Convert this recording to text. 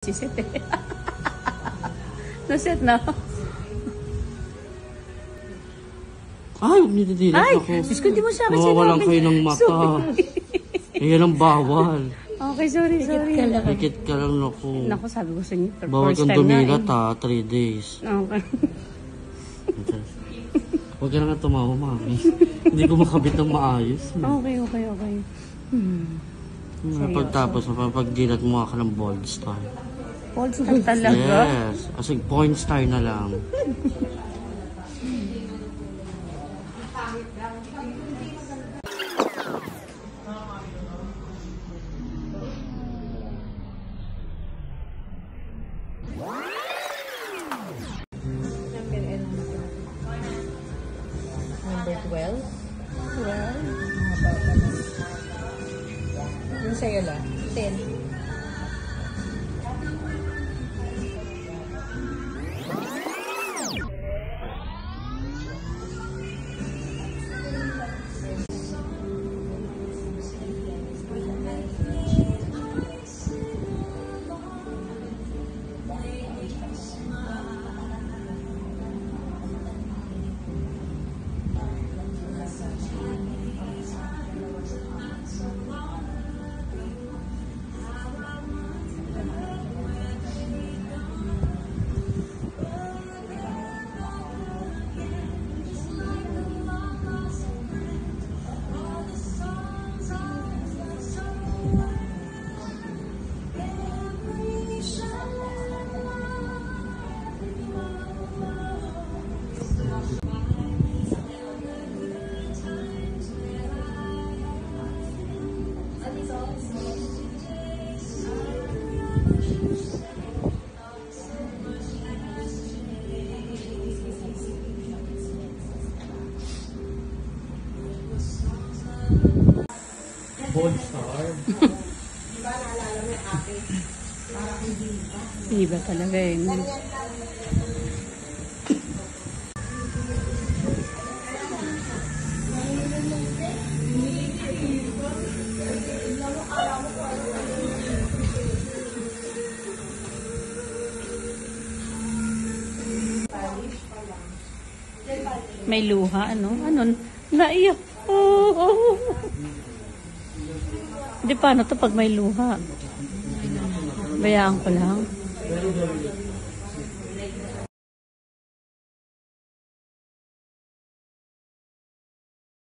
Siset eh. Naset na. Ay, huwag niyo didilat ako. Ay, Diyos ko, di mo sa akin nawawalan kayo ng mata. Yan ang bawal. Okay, sorry. Pikit ka lang, naku. Naku, sabi ko sa inyo. Bawal kang dumilat ha, 3 days. Okay. Huwag ka na nga tumawa, mami. Hindi ko makabit ng maayos. Okay. Pagtapos, mapagdilat mo ka ng bold star. Bold star talaga? Yes. Kasi point star na lang. Number 12? 12? Mga bata na. Yung sa'yo lang? 10. Bold star? Diba naalala mo yung ate? Parang hindi ba? Iba talaga eh. May luha, ano? Naiyak. Oh. Hindi, paano to pag may luha? Bayaan ko lang.